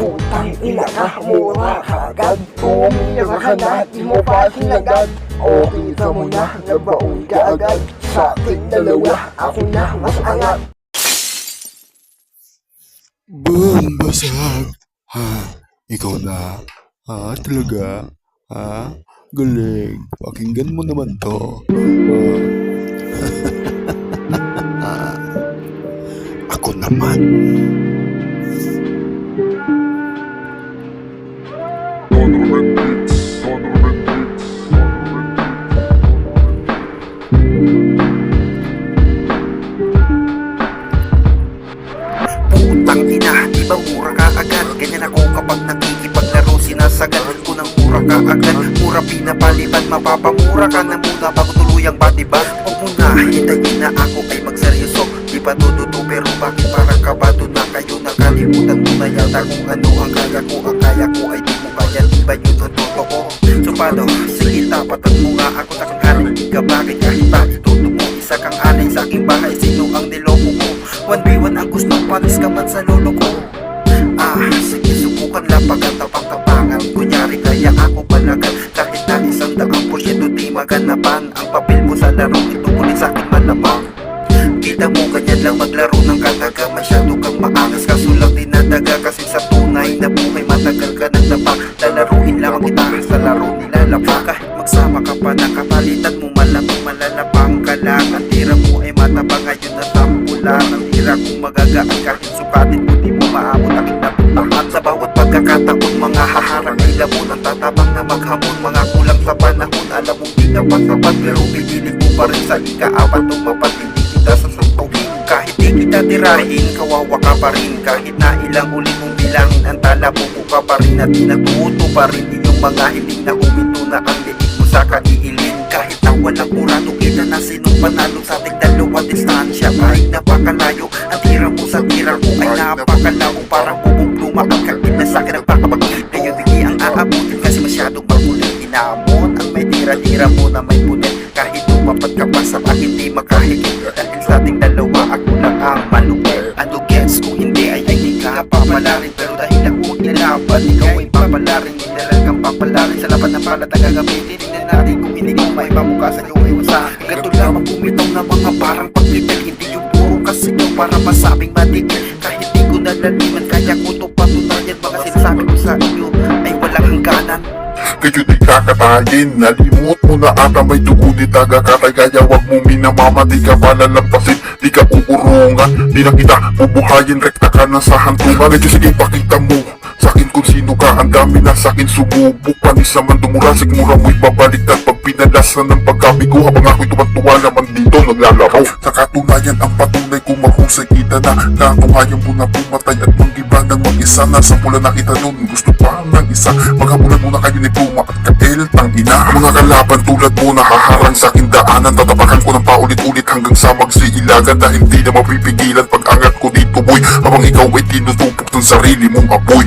Putang ina ka, mura kagad. Umiyak ka na, di mo pa sinagad. O kita mo na, nabaon ka agad. Sa ating dalawa, ako na mas angat. Boom, basag. Ha? Ikaw na? Ha? Talaga? Ha? Galing. Pakinggan mo naman to. Ako naman. Putang ina, di ba mura ka agad? Ganyan ako kapag nakikipaglaro, sinasagalan ko ng mura ka agad. Mura pinapaliban, mapapamura ka na muna bago tuluyang batiba. Huwag mo na hintayin na ako ay magseryoso. Di ba totoo pero bakit parang kabado na kayo? Nakalimutan mo na yata kung ano ang kaya ko. Ang kaya ko ay di mo kaya, di ba yun ang totoo? So paano? Sige tapatan mo nga ako sa kang Di ka bakit kahit pa ituto mo? Isa kang alay sa aking bahay, sino ang niloko mo? 1v1 ang gustong panis ka man sa lolo ko. Sige subukan lang pagkatapang-tapangan. Kunyari kaya ako palagan. Kahit na 100% di maganapan. Ang papel mo sa laro ito ulit sa akin malamang. Kita mo ganyan lang maglaro ng kataga. Masyado kang maangas kaso lang dinadaga. Kasi sa tunay na buhay matagal ka nagdapa. Lalaruin lang ang gitara sa laro nilalapa. Kahit magsama ka pa nakapalitan mo malamang malalapang ka lang. Ang tira mo ay matabang ngayon na tampula. Ang tira kong magagaan kahit sukatin mo di mo maabot aking napuntahan. Sa bawat pagkakataon mga haharang ay labon. Ang tatabang na maghamon mga kulang sa panahon. Alam mo di ka pagkapat pero pipilit mo pa rin sa ika-apat. Tumapat hindi kita sasantuhin. Kahit di kita tirahin kawawa ka pa rin. Kahit na ilang uli mong bilangin ang tala buko ka pa rin. At tinatuto pa rin inyong mga hiling na huminto na ang liig mo sa kaiilin. Kahit na walang murado kita na sinong panalo sa ating dalawa distansya ay napakalayo. Ang tira mo sa tira ko ay napakalao. Parang bubong pluma ang kakit na sa'kin nagpapabagit. Ngayon hindi ang aabutin kasi masyadong magulit. Inamon ang may tira-tira mo na may punit. Kahit tumapat ka pa sa akin di makahigit. Dahil sa ating dalawa ako lang ang malupit. Ano gets kung hindi ay hindi ka papalarin. Pero dahil ako nilaban ikaw ay papalarin. Minaral kang papalarin sa laban ng palat ang gagamitin. Tignan natin kung hindi ko may pamukasan yung iwan sa akin. Ganito lamang bumitaw na mga parang pagpitil. Hindi yung puro kasigaw para masabing matigil. Kahit di ko nalaliman kaya ko to patunayan. Mga sinasabi ko sa iyo ay walang hangganan. Kayo di kakatayin. Nalimot mo na ata may dugo di tagakatay. Kaya wag mo minamama, di ka palalampasin. Di ka kukurungan, di na kita bubuhayin. Rekta ka na sa hantungan. Medyo sige pakita mo sakin kung sino ka. Ang dami na sakin sumubok. Panis naman dumurasig mura mo'y babaliktad. Pag pinalasan ng pagkabigo habang ako'y tumantuwa naman dito naglalaro. Sa katunayan ang patunay kung mahusay kita na. Natuhayan mo na pumatay at panggiba ng mag-isa. Nasa pula na kita nun, gusto pa ng isa. Maghabulan mo na kayo ni Puma at Kael tangina. Mga kalaban tulad mo nahaharang sa aking daanan. Tatapakan ko ng paulit-ulit hanggang sa magsiilagan. Dahil di na mapipigilan pag angat ko dito boy. Habang ikaw ay tinutupok ng sarili mong apoy.